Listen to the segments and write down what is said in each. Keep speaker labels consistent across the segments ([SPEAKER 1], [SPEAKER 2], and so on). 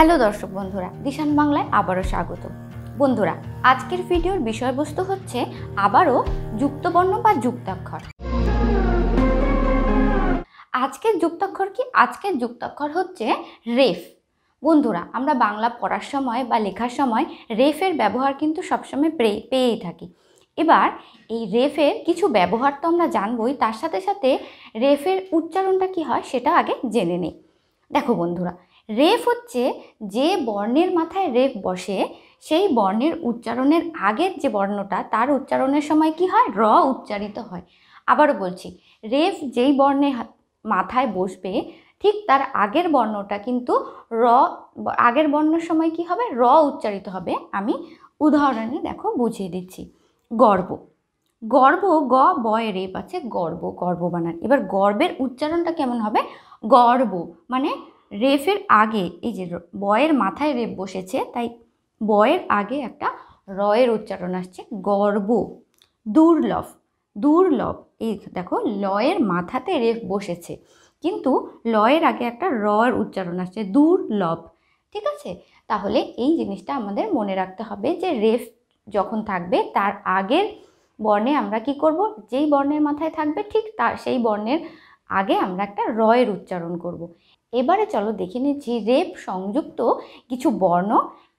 [SPEAKER 1] Hello দর্শক বন্ধুরা, দিশান বাংলায় আবারও স্বাগত। বন্ধুরা, আজকের ভিডিওর বিষয়বস্তু হচ্ছে আবারও যুক্তবর্ণ বা যুক্তাক্ষর। আজকের যুক্তাক্ষর কি? আজকের যুক্তাক্ষর হচ্ছে রেফ। বন্ধুরা, আমরা বাংলা পড়ার সময় বা লেখার সময় রেফের ব্যবহার কিন্তু সবসময় পেয়েই থাকি। এবার এই রেফের কিছু ব্যবহার তো আমরা জানবই, তার সাথে সাথে রেফের উচ্চারণটা কি হয় সেটা আগে জেনে নিই। দেখো বন্ধুরা, রেফ হচ্ছে যে বর্ণের মাথায় রেফ বসে সেই বর্ণের উচ্চারণের আগের যে বর্ণটা তার উচ্চারণের সময় কি হয়? র উচ্চারিত হয়। আবারও বলছি, রেফ যেই বর্ণের মাথায় বসবে ঠিক তার আগের বর্ণটা কিন্তু আগের বর্ণের সময় কি হবে? র উচ্চারিত হবে। আমি উদাহরণে দেখো বুঝিয়ে দিচ্ছি। গর্ব, গর্ব, গ বয় রেফ আছে, গর্ব, গর্ব বানান। এবার গর্বের উচ্চারণটা কেমন হবে? গর্ব, মানে রেফের আগে এই যে বয়ের মাথায় রেফ বসেছে তাই বয়ের আগে একটা রয়ের উচ্চারণ আসছে, গর্ব। দুর্লভ, দুর্লভ, এই দেখো লয়ের মাথাতে রেফ বসেছে কিন্তু লয়ের আগে একটা রয়ের উচ্চারণ আসছে, দুর্লভ। ঠিক আছে, তাহলে এই জিনিসটা আমাদের মনে রাখতে হবে যে রেফ যখন থাকবে তার আগের বর্ণে আমরা কি করব? যেই বর্ণের মাথায় থাকবে ঠিক তার সেই বর্ণের আগে আমরা একটা রয়ের উচ্চারণ করব। এবারে চলো দেখে নিচ্ছি রেফ সংযুক্ত কিছু বর্ণ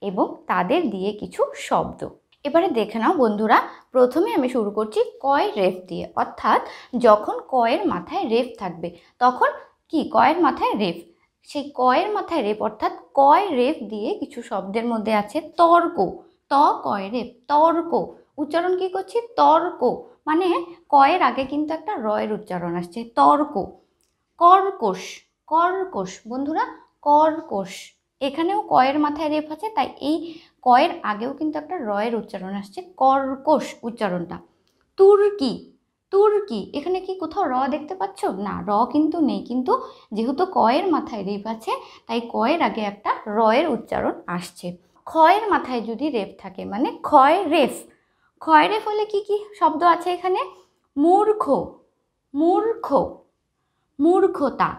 [SPEAKER 1] এবং তাদের দিয়ে কিছু শব্দ। এবারে দেখে নাও বন্ধুরা, প্রথমে আমি শুরু করছি কয় রেফ দিয়ে, অর্থাৎ যখন কয়ের মাথায় রেফ থাকবে তখন কি? কয়ের মাথায় রেফ, সেই কয়ের মাথায় রেফ অর্থাৎ কয় রেফ দিয়ে কিছু শব্দের মধ্যে আছে তর্ক। ত কয় রেফ, তর্ক। উচ্চারণ কি করছি? তর্ক, মানে কয়ের আগে কিন্তু একটা রয়ের উচ্চারণ আসছে, তর্ক। কর্কশ, কর্কশ বন্ধুরা, কর্কশ। এখানেও কয়ের মাথায় রেফ আছে তাই এই কয়ের আগেও কিন্তু একটা রয়ের উচ্চারণ আসছে, কর্কশ উচ্চারণটা। তুর্কি, তুর্কি, এখানে কি কোথাও র দেখতে পাচ্ছ? না, র কিন্তু নেই, কিন্তু যেহেতু কয়ের মাথায় রেফ আছে তাই কয়ের আগে একটা রয়ের উচ্চারণ আসছে। ক্ষয়ের মাথায় যদি রেফ থাকে মানে ক্ষয় রেফ, ক্ষয় রেফ হলে কি কি শব্দ আছে এখানে? মূর্খ, মূর্খ, মূর্খতা।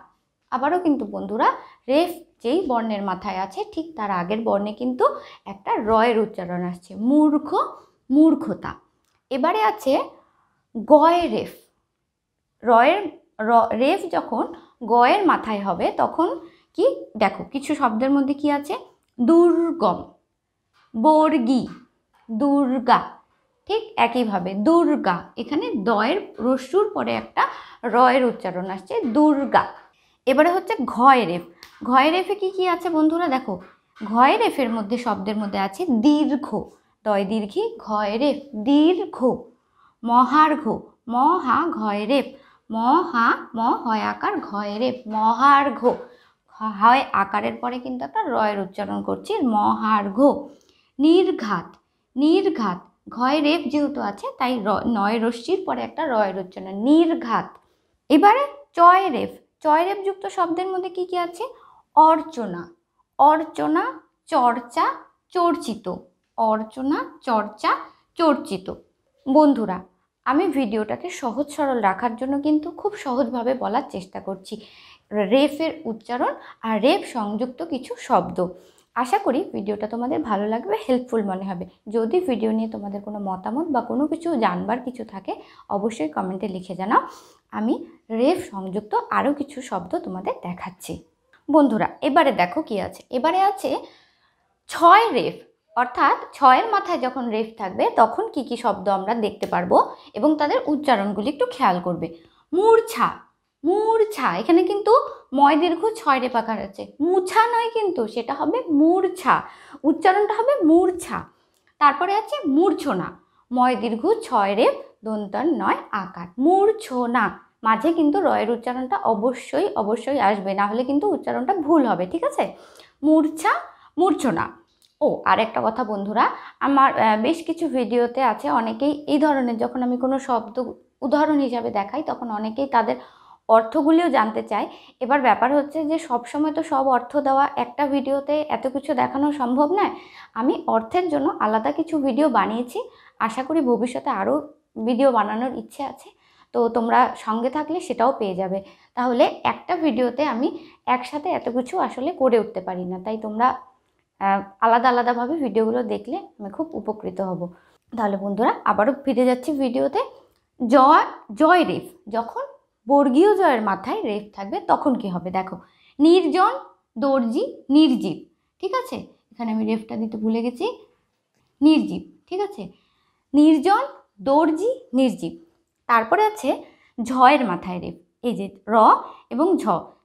[SPEAKER 1] আবারও কিন্তু বন্ধুরা, রেফ যেই বর্ণের মাথায় আছে ঠিক তার আগের বর্ণে কিন্তু একটা রয়ের উচ্চারণ আসছে, মূর্খ, মূর্খতা। এবারে আছে গয় রেফ। রয়ের রেফ যখন গয়ের মাথায় হবে তখন কি? দেখো কিছু শব্দের মধ্যে কি আছে? দুর্গম, বর্গী, দুর্গা। ঠিক একইভাবে দুর্গা, এখানে দয়ের রস্যুর পরে একটা রয়ের উচ্চারণ আসছে, দুর্গা। এবারে হচ্ছে ঘয় রেফ। ঘয় রেফে কি কি আছে বন্ধুরা? দেখো ঘয় রেফের মধ্যে শব্দের মধ্যে আছে দীর্ঘ, দয় দীর্ঘি, ঘয় রেফ, দীর্ঘ। মহার্ঘ, মহা ঘয় রেফ, মহা ম হয় আকার, ঘয় রেফ, মহার্ঘ। হয় আকারের পরে কিন্তু একটা রয়ের উচ্চারণ করছি, মহার্ঘ। নির্ঘাত, নির্ঘাত, ঘয় রেফ যেহেতু আছে তাই নয় রশ্মির পরে একটা রয়ের উচ্চারণ, নির্ঘাত। এবারে চয় রেফ, চয় রেফ যুক্ত শব্দের মধ্যে কি কি আছে? অর্চনা, অর্চনা, চর্চা, চর্চিত, অর্চনা, চর্চা, চর্চিত। বন্ধুরা, আমি ভিডিওটাকে সহজ সরল রাখার জন্য কিন্তু খুব সহজভাবে বলার চেষ্টা করছি রেফের উচ্চারণ আর রেফ সংযুক্ত কিছু শব্দ। আশা করি ভিডিওটা তোমাদের ভালো লাগবে, হেল্পফুল মনে হবে। যদি ভিডিও নিয়ে তোমাদের কোনো মতামত বা কোনো কিছু জানবার কিছু থাকে অবশ্যই কমেন্টে লিখে জানাও। আমি রেফ সংযুক্ত আরও কিছু শব্দ তোমাদের দেখাচ্ছি। বন্ধুরা, এবারে দেখো কি আছে। এবারে আছে ছয় রেফ, অর্থাৎ ছয়ের মাথায় যখন রেফ থাকবে তখন কি কি শব্দ আমরা দেখতে পারবো এবং তাদের উচ্চারণগুলি একটু খেয়াল করবে। মূর্ছা, মূর্ছা, এখানে কিন্তু ময় দীর্ঘ ছয় রেফ আকার আছে, মুছা নয় কিন্তু, সেটা হবে মূর্ছা, উচ্চারণটা হবে মূর্ছা। তারপরে আছে মূর্ছনা, ময় দীর্ঘ ছয় রেফ দন্তন নয় আকার, মূর্ছনা। মাঝে কিন্তু রয়ের উচ্চারণটা অবশ্যই অবশ্যই আসবে, না হলে কিন্তু উচ্চারণটা ভুল হবে। ঠিক আছে, মূর্ছা, মূর্ছনা। ও আর একটা কথা বন্ধুরা, আমার বেশ কিছু ভিডিওতে আছে অনেকেই এই ধরনের, যখন আমি কোনো শব্দ উদাহরণ হিসাবে দেখাই তখন অনেকেই তাদের অর্থগুলিও জানতে চায়। এবার ব্যাপার হচ্ছে যে সব সময় তো সব অর্থ দেওয়া একটা ভিডিওতে এত কিছু দেখানো সম্ভব নয়। আমি অর্থের জন্য আলাদা কিছু ভিডিও বানিয়েছি, আশা করি ভবিষ্যতে আরও ভিডিও বানানোর ইচ্ছে আছে, তো তোমরা সঙ্গে থাকলে সেটাও পেয়ে যাবে। তাহলে একটা ভিডিওতে আমি একসাথে এত কিছু আসলে করে উঠতে পারি না, তাই তোমরা আলাদা আলাদাভাবে ভিডিওগুলো দেখলে আমি খুব উপকৃত হব। তাহলে বন্ধুরা আবারও ফিরে যাচ্ছি ভিডিওতে। জয় রেফ, যখন বর্গীয় জয়ের মাথায় রেফ থাকবে তখন কি হবে দেখো, নির্জন, দর্জি, নির্জীব। ঠিক আছে, এখানে আমি রেফটা দিতে ভুলে গেছি, নির্জীব। ঠিক আছে, নির্জন, দর্জি, নির্জীব। তারপরে আছে ঝয়ের মাথায় রেফ, এই যে র এবং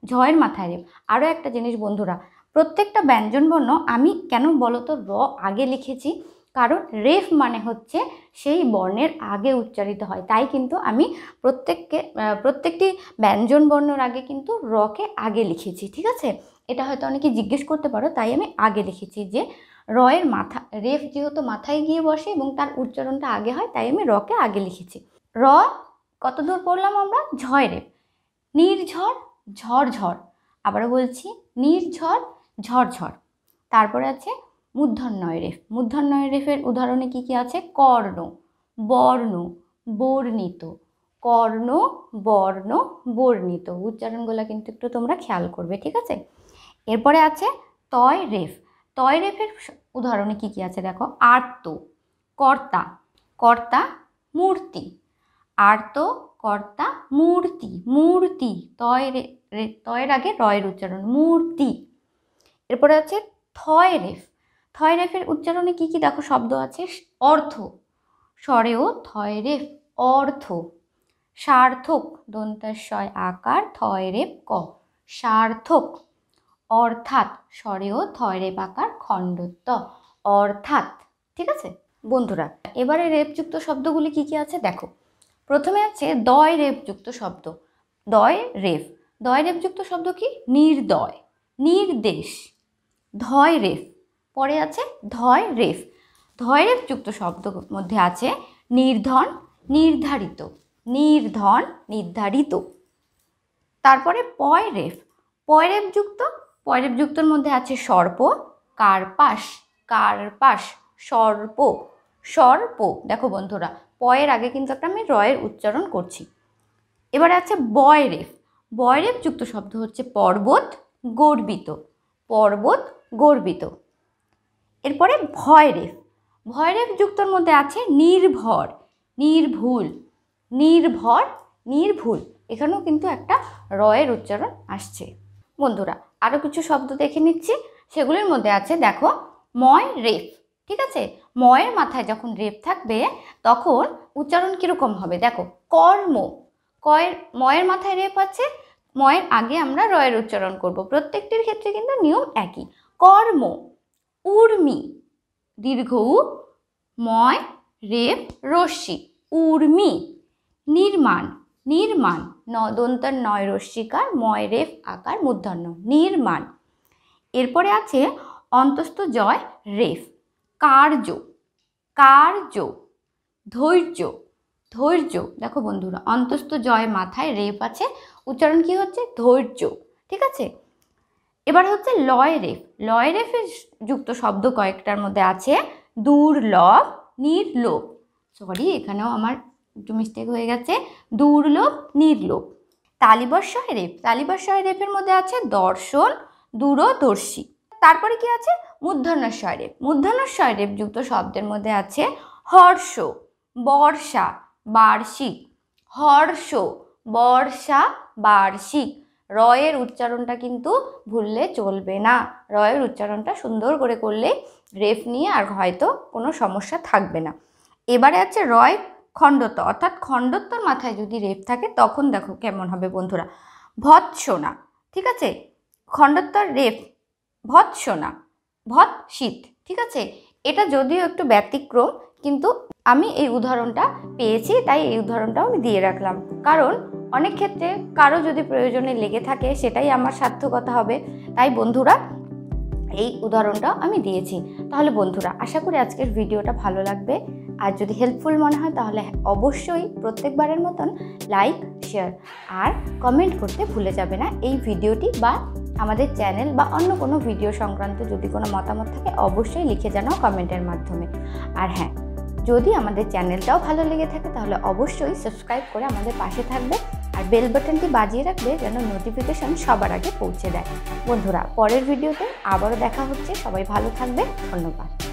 [SPEAKER 1] ঝয়ের মাথায় রেফ। আরও একটা জিনিস বন্ধুরা, প্রত্যেকটা ব্যঞ্জনবর্ণ আমি কেন বলো তো র আগে লিখেছি, কারণ রেফ মানে হচ্ছে সেই বর্ণের আগে উচ্চারিত হয়, তাই কিন্তু আমি প্রত্যেকটি ব্যঞ্জনবর্ণের আগে কিন্তু রকে আগে লিখেছি। ঠিক আছে, এটা হয়তো অনেকে জিজ্ঞেস করতে পারো, তাই আমি আগে লিখেছি যে রয়ের মাথা, রেফ যেহেতু মাথায় গিয়ে বসে এবং তার উচ্চারণটা আগে হয়, তাই আমি রকে আগে লিখেছি। র কত দূর পড়লাম আমরা, ঝয় রেফ, নির্ঝর, ঝড়ঝড়। আবারও বলছি, নির্ঝর, ঝড়ঝড়। তারপরে আছে মূর্ধন্যয় রেফ। মূর্ধন্যয় রেফের উদাহরণে কি কি আছে, কর্ণ, বর্ণ, বর্ণিত, কর্ণ, বর্ণ, বর্ণিত। উচ্চারণগুলো কিন্তু একটু তোমরা খেয়াল করবে। ঠিক আছে, এরপরে আছে তয় রেফ। তয় রেফের উদাহরণে কি কি আছে দেখো, আর্ত, কর্তা, কর্তা, মূর্তি, আর্ত, কর্তা, মূর্তি, মূর্তি। তয়ের আগে রয়ের উচ্চারণ, মূর্তি। এরপরে আছে থয় রেফ। থয় রেফের উচ্চারণে কি কি দেখো শব্দ আছে, অর্থ, স্বরেও থয় রেফ, অর্থ, সার্থক, দন্তাস্বয় আকার, থয় রেফ ক, সার্থক। অর্থাৎ, স্বরেও থয় রেফ আকার, খণ্ডত্ব, অর্থাৎ। ঠিক আছে বন্ধুরা, এবারে রেফযুক্ত শব্দগুলি কি কি আছে দেখো। প্রথমে আছে দয় রেফযুক্ত শব্দ, দয় রেফ। দয় রেফযুক্ত শব্দ কি, নির্দয়, নির্দেশ, ধয় রেফ। পরে আছে ধয় রেফ। ধয় রেফযুক্ত শব্দ মধ্যে আছে নির্ধন, নির্ধারিত, নির্ধন, নির্ধারিত। তারপরে পয় রেফ। পয় রেফযুক্তর মধ্যে আছে সর্প, কার্পাস, কার্পাস, সর্প, সর্প। দেখো বন্ধুরা, পয়ের আগে কিন্তু একটা আমি রয়ের উচ্চারণ করছি। এবারে আছে বয় রেফ। বয় রেফযুক্ত শব্দ হচ্ছে পর্বত, গর্বিত, পর্বত, গর্বিত। এরপরে ভয় রেফ। ভয় রেফযুক্তর মধ্যে আছে নির্ভর, নির্ভুল, নির্ভর, নির্ভুল। এখানেও কিন্তু একটা রয়ের উচ্চারণ আসছে। বন্ধুরা আরও কিছু শব্দ দেখে নিচ্ছি, সেগুলির মধ্যে আছে দেখো ময় রেফ। ঠিক আছে, ময়ের মাথায় যখন রেফ থাকবে তখন উচ্চারণ কীরকম হবে দেখো, কর্ম, ময়ের মাথায় রেফ আছে, ময়ের আগে আমরা রয়ের উচ্চারণ করব। প্রত্যেকটির ক্ষেত্রে কিন্তু নিয়ম একই। কর্ম, উর্মি, দীর্ঘ উ, ময় রেফ রস্যি, উর্মি। নির্মাণ, নির্মাণ, দন্তার নয় রস্যিকার, ময় রেফ আকার, মূর্ধন্য, নির্মাণ। এরপরে আছে অন্তস্থ জয় রেফ, কার্য, কার্য, ধৈর্য, ধৈর্য। দেখো বন্ধুরা, অন্তস্থ জয় মাথায় রেফ আছে, উচ্চারণ কি হচ্ছে, ধৈর্য। ঠিক আছে, এবার হচ্ছে লয় রেফ। লয় রেফের যুক্ত শব্দ কয়েকটার মধ্যে আছে দুর্লভ, নির্লোভ। সরি, এখানেও আমার একটু মিস্টেক হয়ে গেছে, দুর্লভ, নির্লোভ। তালিবস্বয় রেফ। তালিবস্বয় রেফের মধ্যে আছে দর্শন, দূরদর্শী। তারপরে কি আছে, মূর্ধন্যস্বয় রেফ। মূর্ধন্যস্বয় রেফ যুক্ত শব্দের মধ্যে আছে হর্ষ, বর্ষা, বার্ষিক, হর্ষ, বর্ষা, বার্ষিক। রয়ের উচ্চারণটা কিন্তু ভুললে চলবে না, রয়ের উচ্চারণটা সুন্দর করে করলে রেফ নিয়ে আর হয়তো কোনো সমস্যা থাকবে না। এবারে আছে রয় খণ্ডত্ব, অর্থাৎ খণ্ডত্বর মাথায় যদি রেফ থাকে তখন দেখো কেমন হবে বন্ধুরা, ভৎসনা। ঠিক আছে, খণ্ডত্বর রেফ ভৎসনা, ভৎ শীত। ঠিক আছে, এটা যদিও একটু ব্যতিক্রম, কিন্তু আমি এই উদাহরণটা পেয়েছি তাই এই উদাহরণটাও আমি দিয়ে রাখলাম, কারণ অনেক ক্ষেত্রে কারো যদি প্রয়োজনে লেগে থাকে সেটাই আমার সার্থকতা হবে, তাই বন্ধুরা এই উদাহরণটা আমি দিয়েছি। তাহলে বন্ধুরা আশা করি আজকের ভিডিওটা ভালো লাগবে, আর যদি হেল্পফুল মনে হয় তাহলে অবশ্যই প্রত্যেকবারের মতন লাইক, শেয়ার আর কমেন্ট করতে ভুলে যাবে না। এই ভিডিওটি বা আমাদের চ্যানেল বা অন্য কোনো ভিডিও সংক্রান্ত যদি কোনো মতামত থাকে অবশ্যই লিখে জানাও কমেন্টের মাধ্যমে। আর হ্যাঁ, যদি আমাদের চ্যানেলটাও ভালো লেগে থাকে তাহলে অবশ্যই সাবস্ক্রাইব করে আমাদের পাশে থাকবে। আর বেল বাটনটি বাজিয়ে রাখবে যেন নোটিফিকেশন সবার আগে পৌঁছে দেয়। বন্ধুরা, পরের ভিডিওতে আবারও দেখা হচ্ছে। সবাই ভালো থাকবে। ধন্যবাদ।